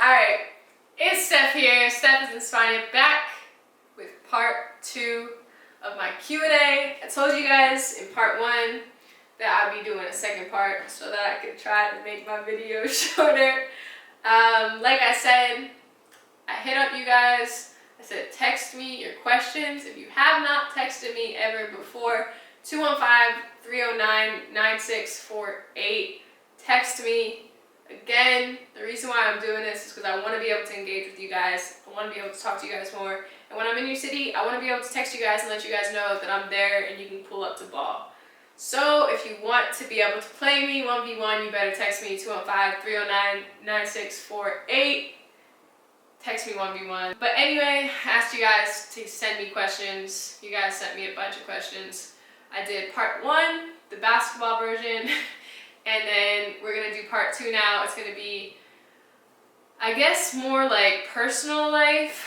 Alright, it's Steph here. Steph is Stephania back with part 2 of my Q&A. I told you guys in part 1 that I'd be doing a second part so that I could try to make my video shorter. Like I said, I hit up you guys. I said text me your questions. If you have not texted me ever before, 215-309-9648. Text me. Again, the reason why I'm doing this is because I want to be able to engage with you guys. I want to be able to talk to you guys more. And when I'm in your city, I want to be able to text you guys and let you guys know that I'm there and you can pull up to ball. So if you want to be able to play me 1v1, you better text me 215-309-9648. Text me 1v1. But anyway, I asked you guys to send me questions. You guys sent me a bunch of questions. I did part 1, the basketball version. And then we're going to do part 2 now. It's going to be, I guess, more like personal life.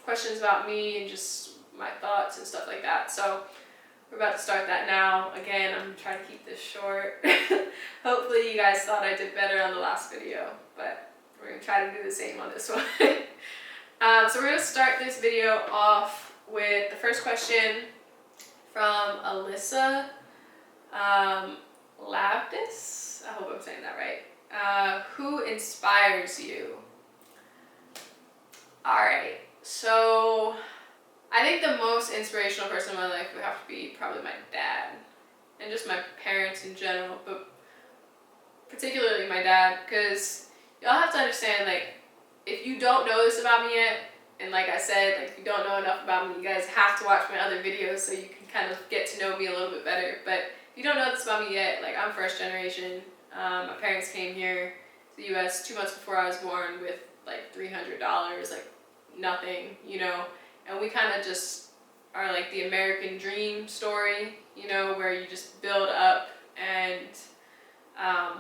Questions about me and just my thoughts and stuff like that. So we're about to start that now. Again, I'm trying to keep this short. Hopefully you guys thought I did better on the last video. But we're going to try to do the same on this one. So we're going to start this video off with the first question from Alyssa. Labdis? I hope I'm saying that right. Who inspires you? Alright, so I think the most inspirational person in my life would have to be probably my dad. And just my parents in general, but particularly my dad, because y'all have to understand, like, if you don't know this about me yet, and like I said, like, if you don't know enough about me, you guys have to watch my other videos so you can kind of get to know me a little bit better. But if you don't know this about me yet, like, I'm first generation. My parents came here to the US 2 months before I was born with like $300, like nothing, you know, and we kind of just are like the American dream story, you know, where you just build up and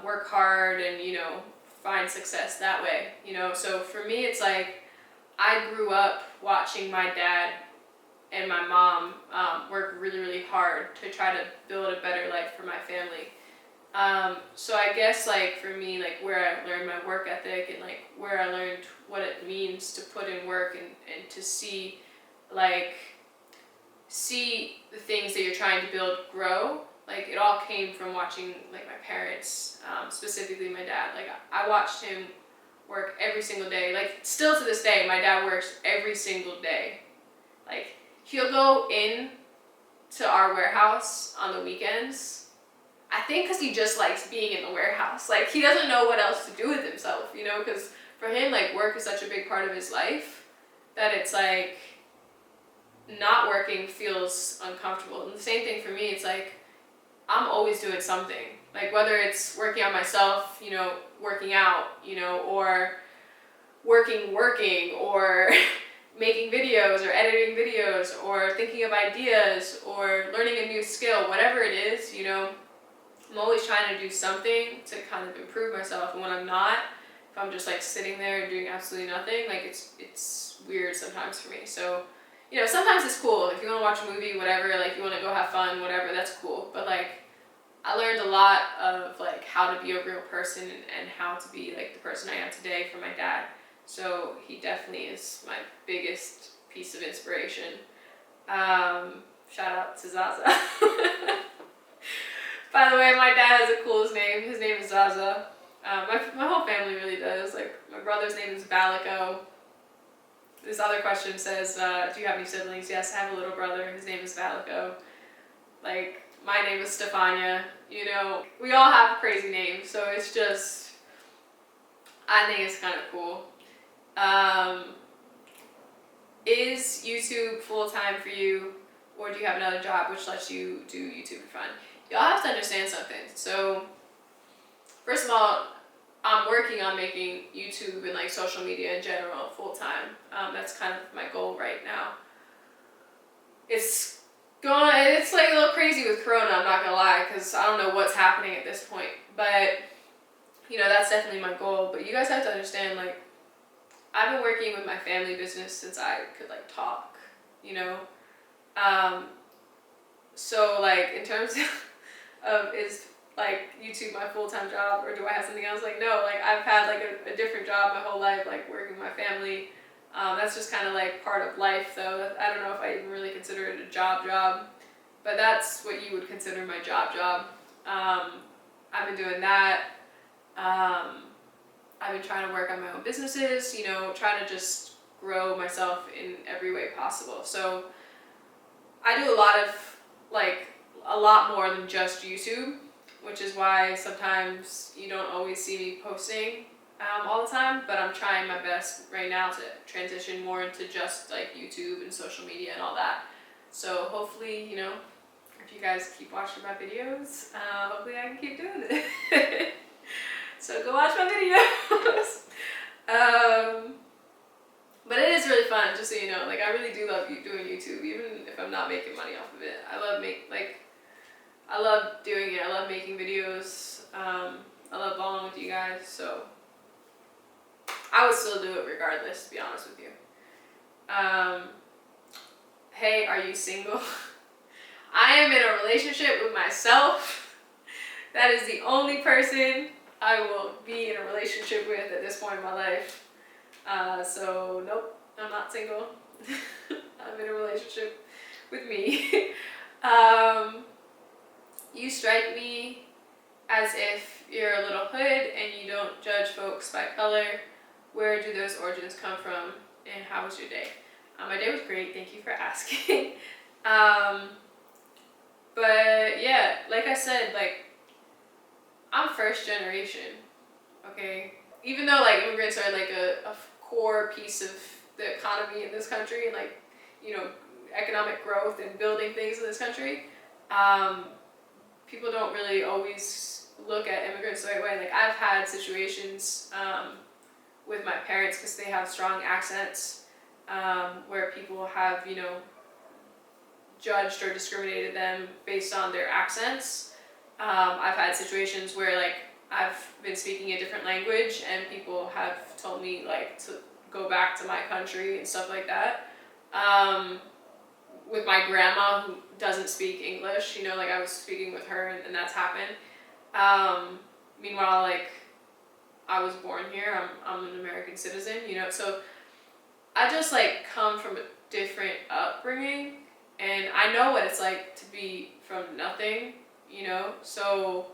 work hard and, you know, find success that way, you know. So for me, it's like I grew up watching my dad and my mom work really, really hard to try to build a better life for my family. So I guess, like, for me, like, where I learned my work ethic and, like, where I learned what it means to put in work and to see the things that you're trying to build grow, like, it all came from watching, like, my parents, specifically my dad. Like, I watched him work every single day. Like, still to this day, my dad works every single day. Like, he'll go in to our warehouse on the weekends. I think because he just likes being in the warehouse. Like, he doesn't know what else to do with himself, you know, because for him, like, work is such a big part of his life that it's like not working feels uncomfortable. And the same thing for me, it's like I'm always doing something. Like, whether it's working on myself, you know, working out, you know, or working, or making videos or editing videos or thinking of ideas or learning a new skill, whatever it is, you know, I'm always trying to do something to kind of improve myself. And when I'm not, if I'm just like sitting there and doing absolutely nothing, like it's weird sometimes for me. So, you know, sometimes it's cool. If you want to watch a movie, whatever, like you want to go have fun, whatever, that's cool. But like, I learned a lot of like how to be a real person and how to be like the person I am today from my dad. So he definitely is my biggest piece of inspiration. Shout out to Zaza. By the way, my dad has the coolest name. His name is Zaza. My whole family really does. Like, my brother's name is Balico. This other question says, do you have any siblings? Yes, I have a little brother. His name is Balico. Like, my name is Stephania. You know, we all have crazy names, so it's just, I think it's kind of cool. Is YouTube full-time for you, or do you have another job which lets you do YouTube for fun? Y'all have to understand something. So, first of all, I'm working on making YouTube and like social media in general full-time. That's kind of my goal right now. It's like a little crazy with Corona, I'm not gonna lie, because I don't know what's happening at this point. But, you know, that's definitely my goal. But you guys have to understand, like, I've been working with my family business since I could like talk, you know. So like in terms of like YouTube my full-time job, or do I have something else? Like, no, like I've had like a different job my whole life, like working with my family. That's just kind of like part of life, though. I don't know if I even really consider it a job, but that's what you would consider my job. I've been doing that. I've been trying to work on my own businesses, you know, trying to just grow myself in every way possible. So I do a lot more than just YouTube, which is why sometimes you don't always see me posting all the time, but I'm trying my best right now to transition more into just like YouTube and social media and all that. So hopefully, you know, if you guys keep watching my videos, hopefully I can keep doing it. So go watch my videos. But it is really fun, just so you know. Like, I really do love doing YouTube, even if I'm not making money off of it. I love doing it. I love making videos. I love following with you guys, so I would still do it regardless, to be honest with you. Hey, are you single? I am in a relationship with myself. That is the only person I will be in a relationship with at this point in my life. So nope, I'm not single. I'm in a relationship with me. You strike me as if you're a little hood and you don't judge folks by color. Where do those origins come from, and how was your day? My day was great, thank you for asking. But yeah, like I said, like, I'm first generation, okay? Even though like immigrants are like a core piece of the economy in this country, and like, you know, economic growth and building things in this country, people don't really always look at immigrants the right way. Like, I've had situations with my parents, because they have strong accents, where people have, you know, judged or discriminated them based on their accents. I've had situations where like I've been speaking a different language and people have told me like to go back to my country and stuff like that. With my grandma, who doesn't speak English, you know, like I was speaking with her and that's happened. Meanwhile, like, I was born here, I'm an American citizen, you know, so I just like come from a different upbringing, and I know what it's like to be from nothing, you know. So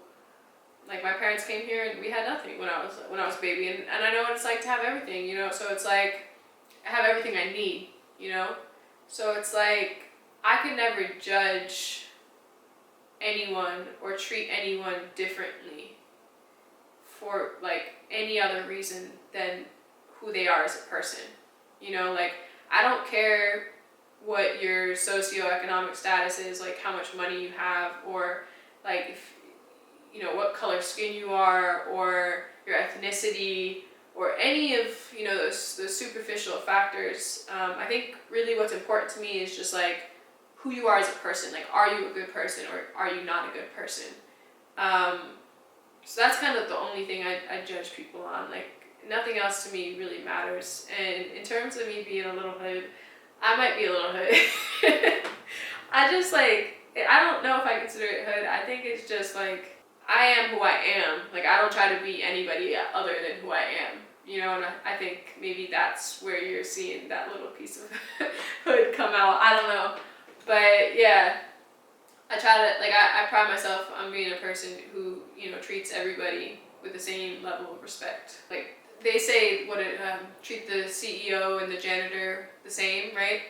like my parents came here and we had nothing when I was a baby, and I know what it's like to have everything, you know. So it's like I have everything I need, you know. So it's like I could never judge anyone or treat anyone differently for like any other reason than who they are as a person, you know. Like, I don't care what your socioeconomic status is, like how much money you have, or like if, you know, what color skin you are, or your ethnicity, or any of, you know, those superficial factors. I think really what's important to me is just like who you are as a person. Like, are you a good person or are you not a good person? So that's kind of the only thing I judge people on. Like, nothing else to me really matters. And in terms of me being a little hood, I might be a little hood. I just like, I don't know if I consider it hood. I think it's just like, I am who I am. Like, I don't try to be anybody other than who I am, you know. And I think maybe that's where you're seeing that little piece of hood come out. I don't know. But yeah, I try to, like, I pride myself on being a person who, you know, treats everybody with the same level of respect. Like, they say, treat the CEO and the janitor the same, right?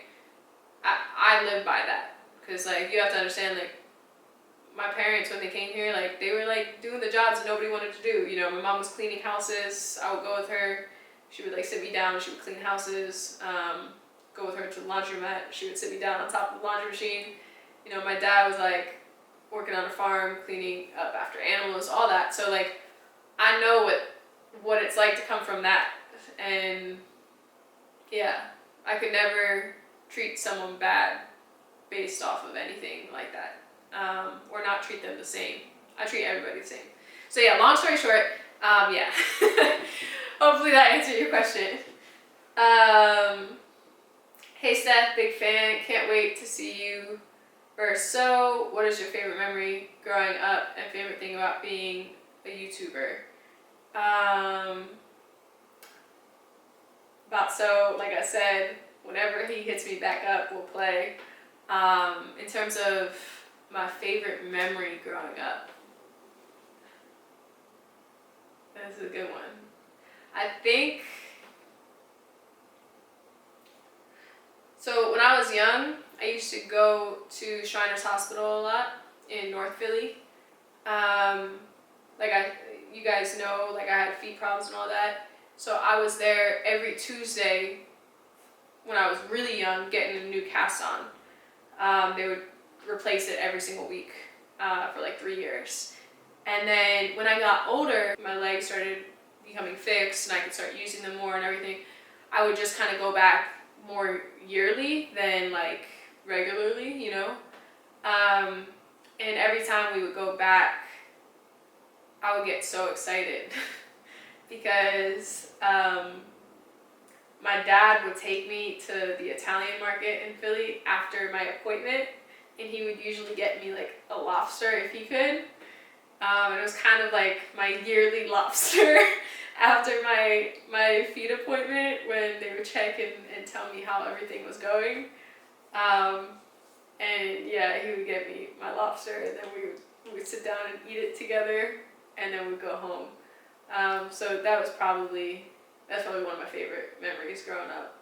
I live by that, because like, you have to understand, like, my parents, when they came here, like, they were like doing the jobs that nobody wanted to do. You know, my mom was cleaning houses. I would go with her. She would like sit me down. She would clean houses. Go with her to the laundromat. She would sit me down on top of the laundry machine. You know, my dad was like working on a farm, cleaning up after animals, all that. So like, I know what it's like to come from that. And yeah, I could never treat someone bad based off of anything like that. Or not treat them the same. I treat everybody the same. So yeah, long story short, yeah. Hopefully that answered your question. Hey Steph, big fan. Can't wait to see you Or so, what is your favorite memory growing up and favorite thing about being a YouTuber? Like I said, whenever he hits me back up, we'll play. In terms of my favorite memory growing up, that's a good one. I think, so when I was young, I used to go to Shriners Hospital a lot in North Philly. You guys know, like I had feet problems and all that. So I was there every Tuesday when I was really young, getting a new cast on. They would replace it every single week for like 3 years. And then when I got older, my legs started becoming fixed and I could start using them more and everything. I would just kind of go back more yearly than like regularly, you know? And every time we would go back, I would get so excited because my dad would take me to the Italian market in Philly after my appointment, and he would usually get me like a lobster if he could. And it was kind of like my yearly lobster after my feet appointment when they would check and tell me how everything was going. And yeah, he would get me my lobster, and then we would sit down and eat it together, and then we'd go home. So that's probably one of my favorite memories growing up,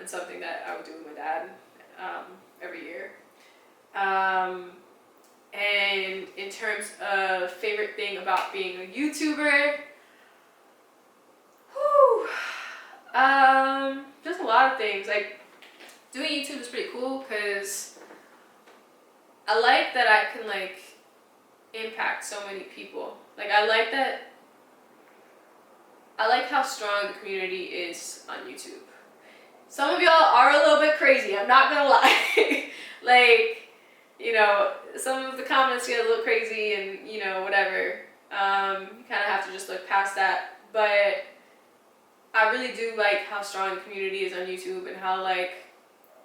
and something that I would do with my dad every year. And in terms of favorite thing about being a YouTuber, just a lot of things. Like, doing YouTube is pretty cool because I like that I can like impact so many people. Like, I like how strong the community is on YouTube. Some of y'all are a little bit crazy, I'm not gonna lie. Like, you know, some of the comments get a little crazy and, you know, whatever. You kind of have to just look past that. But I really do like how strong the community is on YouTube and how, like,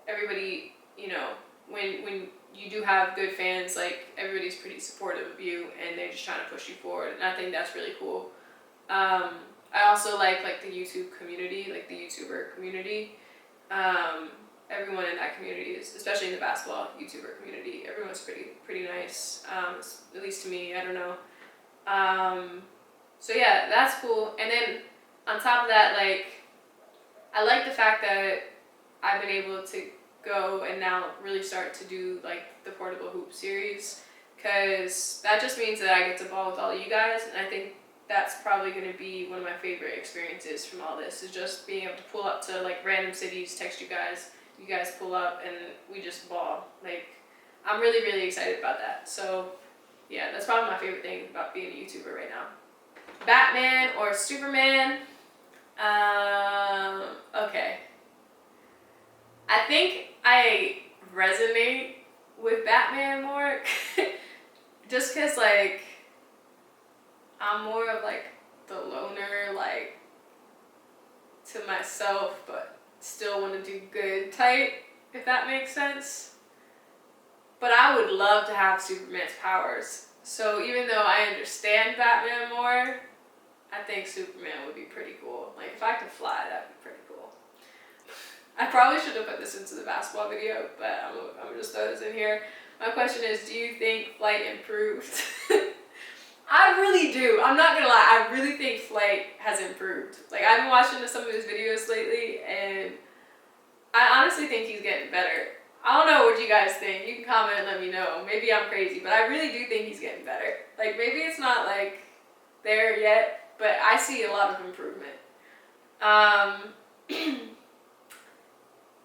everybody, you know, when you do have good fans, like, everybody's pretty supportive of you and they're just trying to push you forward. And I think that's really cool. I also like the YouTube community, like the YouTuber community. Everyone in that community is, especially in the basketball YouTuber community, everyone's pretty nice, at least to me, I don't know. So yeah, that's cool. And then on top of that, like, I like the fact that I've been able to go and now really start to do like the portable hoop series, because that just means that I get to ball with all of you guys, and I think that's probably going to be one of my favorite experiences from all this, is just being able to pull up to like random cities, text you guys pull up, and we just ball. Like, I'm really, really excited about that. So yeah, that's probably my favorite thing about being a YouTuber right now. Batman or Superman? Okay. I think I resonate with Batman more just because, like, I'm more of like the loner, like, to myself, but still want to do good type, if that makes sense. But I would love to have Superman's powers. So even though I understand Batman more, I think Superman would be pretty cool. Like, if I could fly, that'd be pretty cool. I probably should have put this into the basketball video, but I'm gonna just throw this in here. My question is, do you think flight improved? I really do. I'm not gonna lie. I really think flight has improved. Like, I've been watching some of his videos lately, and I honestly think he's getting better. I don't know what you guys think. You can comment and let me know. Maybe I'm crazy, but I really do think he's getting better. Like, maybe it's not like there yet, but I see a lot of improvement.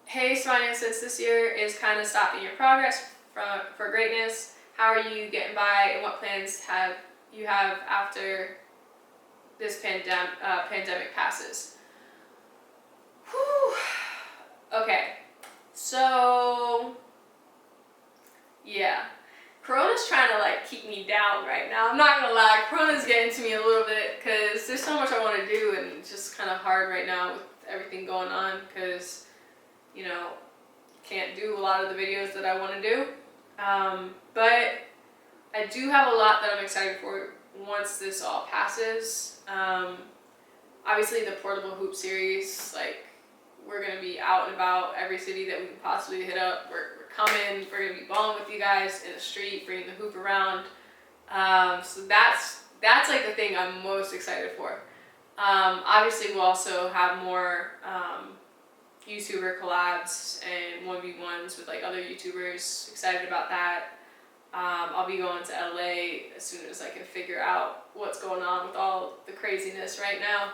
Hey, Stephania, since this year is kind of stopping your progress for greatness, how are you getting by, and what plans you have after this pandemic passes? Whew. Okay, so yeah, Corona's trying to like keep me down right now. I'm not gonna lie, Corona's getting to me a little bit because there's so much I want to do, and it's just kind of hard right now with everything going on because, you know, can't do a lot of the videos that I want to do. But I do have a lot that I'm excited for once this all passes. Obviously the portable hoop series, like, we're gonna be out and about every city that we can possibly hit up. We're coming, we're gonna be balling with you guys in the street, bringing the hoop around. So that's like the thing I'm most excited for. Obviously we'll also have more YouTuber collabs and 1v1s with like other YouTubers. Excited about that. I'll be going to LA as soon as I can figure out what's going on with all the craziness right now.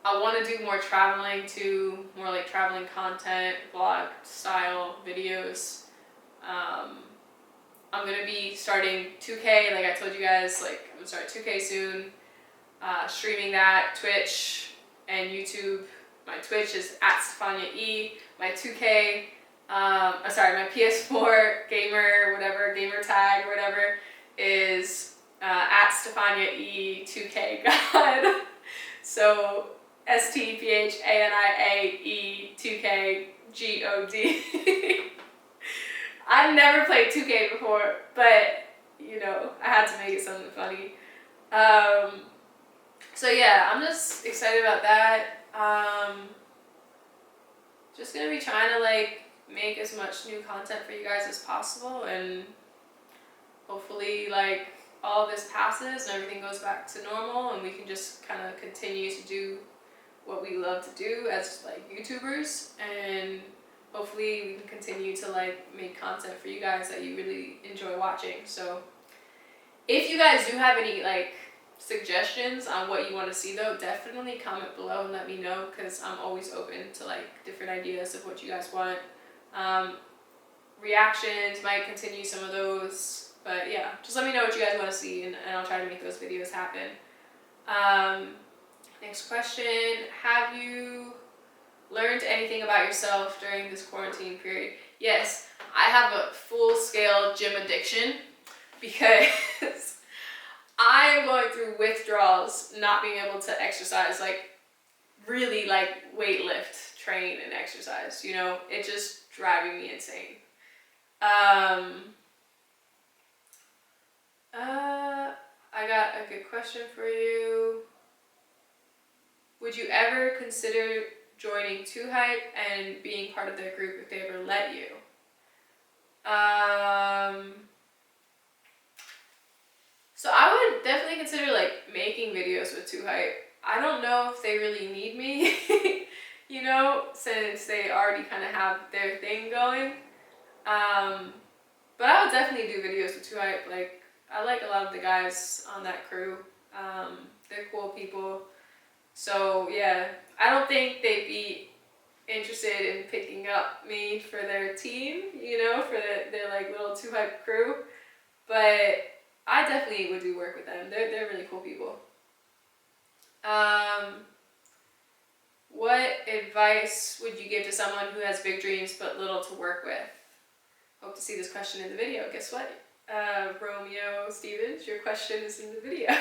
I want to do more traveling too, more like traveling content, vlog style videos. I'm gonna be starting 2K, like I told you guys, like I'm gonna start 2K soon. Streaming that, Twitch and YouTube. My Twitch is at Stephania E. My 2K, my PS4 gamer tag or whatever is at Stephania E 2K God. So STPHANIA 2K GOD. I've never played 2K before, but you know, I had to make it something funny. So yeah, I'm just excited about that. Just gonna be trying to like make as much new content for you guys as possible, and hopefully like all of this passes and everything goes back to normal and we can just kind of continue to do what we love to do as like YouTubers, and hopefully we can continue to like make content for you guys that you really enjoy watching. So if you guys do have any like suggestions on what you want to see though, definitely comment below and let me know, because I'm always open to like different ideas of what you guys want. Reactions, might continue some of those, but yeah, just let me know what you guys want to see, and I'll try to make those videos happen. Next question, have you learned anything about yourself during this quarantine period? Yes, I have a full-scale gym addiction because I am going through withdrawals, not being able to exercise, like really like weight lift, train, and exercise, you know, it just driving me insane. I got a good question for you. Would you ever consider joining 2Hype and being part of their group if they ever let you? So I would definitely consider like making videos with 2Hype. I don't know if they really need me, you know, since they already kind of have their thing going. But I would definitely do videos with 2Hype. Like, I like a lot of the guys on that crew. They're cool people. So yeah, I don't think they'd be interested in picking up me for their team, you know, for their like little 2Hype crew. But I definitely would do work with them. They're really cool people. What advice would you give to someone who has big dreams but little to work with? Hope to see this question in the video. Guess what? Romeo Stevens, your question is in the video.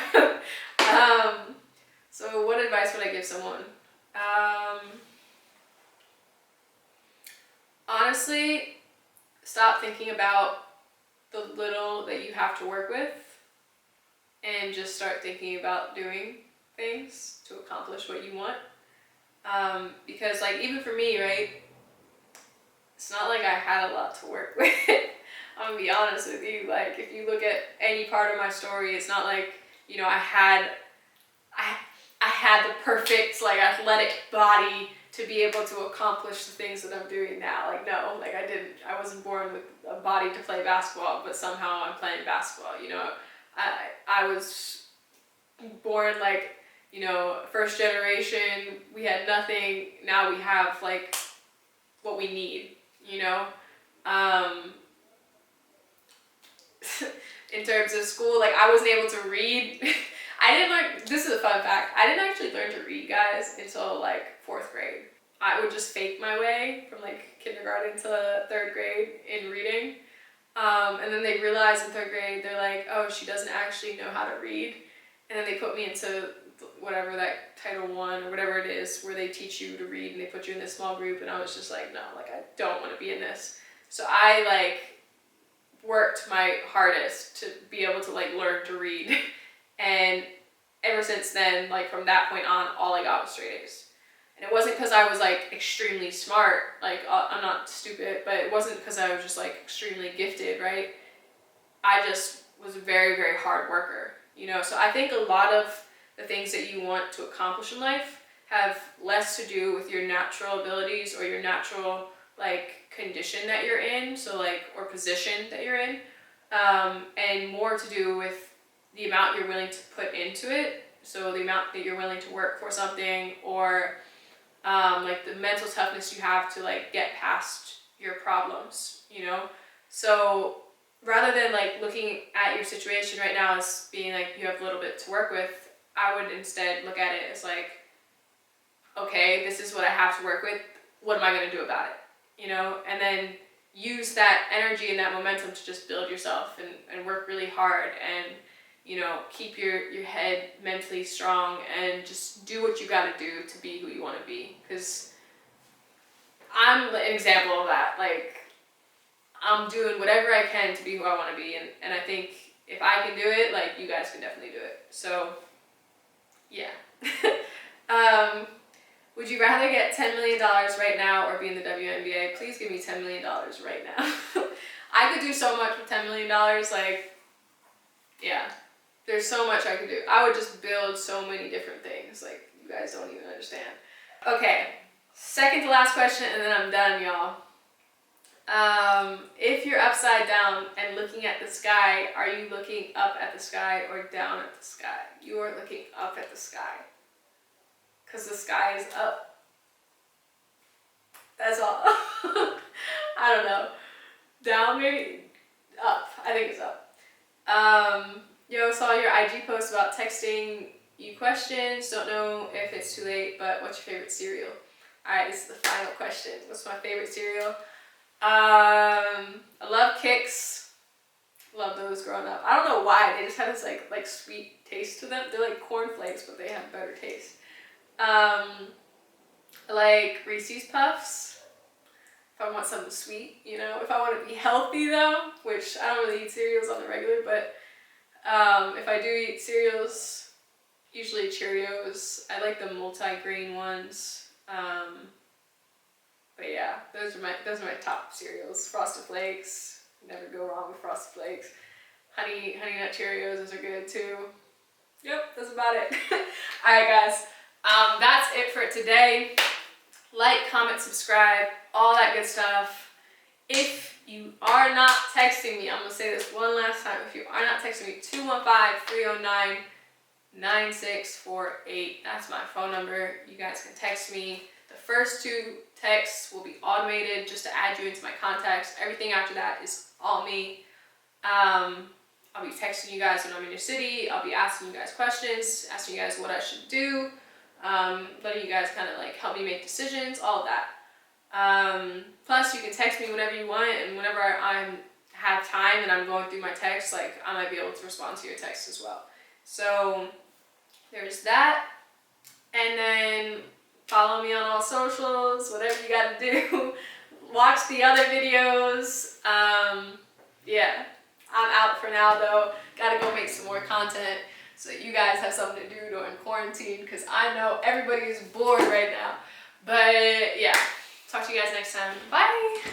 So what advice would I give someone? Honestly, stop thinking about the little that you have to work with and just start thinking about doing things to accomplish what you want. Because like even for me, right, it's not like I had a lot to work with. I'm gonna be honest with you, like if you look at any part of my story, it's not like, you know, I had the perfect like athletic body to be able to accomplish the things that I'm doing now. Like no, like I wasn't born with a body to play basketball, but somehow I'm playing basketball, you know. I was born like, you know, first generation, we had nothing, now we have like what we need, you know. In terms of school, like I wasn't able to read. I didn't learn, this is a fun fact, I didn't actually learn to read, guys, until like 4th grade. I would just fake my way from like kindergarten to 3rd grade in reading. And then they realized in 3rd grade, they're like, oh, she doesn't actually know how to read. And then they put me into whatever that Title I or whatever it is, where they teach you to read and they put you in this small group. And I was just like, no, like I don't want to be in this. So I like worked my hardest to be able to like learn to read. And ever since then, like from that point on, all I got was straight A's. And it wasn't because I was like extremely smart, like I'm not stupid, but it wasn't because I was just like extremely gifted, right? I just was a very, very hard worker, you know? So I think a lot of the things that you want to accomplish in life have less to do with your natural abilities or your natural like condition that you're in, so like, or position that you're in, and more to do with the amount you're willing to put into it. So the amount that you're willing to work for something, or like the mental toughness you have to like get past your problems, you know? So rather than like looking at your situation right now as being like you have a little bit to work with, I would instead look at it as like, okay, this is what I have to work with. What am I going to do about it? You know, and then use that energy and that momentum to just build yourself and work really hard and, you know, keep your head mentally strong and just do what you got to do to be who you want to be. Because I'm an example of that. Like, I'm doing whatever I can to be who I want to be. And I think if I can do it, like, you guys can definitely do it. So, yeah. Would you rather get $10 million right now or be in the WNBA? Please give me $10 million right now. I could do so much with $10 million. Like, yeah, there's so much I could do. I would just build so many different things. Like, you guys don't even understand. Okay, second to last question, and then I'm done, y'all. If you're upside down and looking at the sky, are you looking up at the sky or down at the sky? You are looking up at the sky. Because the sky is up. That's all. I don't know. Down, maybe? Up. I think it's up. Yo, saw your IG post about texting you questions. Don't know if it's too late, but what's your favorite cereal? Alright, this is the final question. What's my favorite cereal? I love Kix. Love those growing up. I don't know why. They just have this like sweet taste to them. They're like cornflakes, but they have better taste. Like Reese's Puffs, if I want something sweet, you know. If I want to be healthy though, which I don't really eat cereals on the regular, but if I do eat cereals, usually Cheerios. I like the multi-grain ones. But yeah, those are my top cereals. Frosted Flakes, never go wrong with Frosted Flakes. Honey Nut Cheerios, those are good too. Yep, that's about it. Alright guys. That's it for today. Like, comment, subscribe, all that good stuff. If you are not texting me, I'm going to say this one last time. If you are not texting me, 215-309-9648. That's my phone number. You guys can text me. The first 2 texts will be automated just to add you into my contacts. Everything after that is all me. I'll be texting you guys when I'm in your city. I'll be asking you guys questions, asking you guys what I should do. Letting you guys kind of like help me make decisions, all of that. Plus you can text me whenever you want, and whenever I have time and I'm going through my texts, like I might be able to respond to your text as well. So there's that. And then follow me on all socials, whatever you gotta do. Watch the other videos. Yeah, I'm out for now though. Gotta go make some more content so you guys have something to do during quarantine, because I know everybody is bored right now. But yeah, talk to you guys next time. Bye!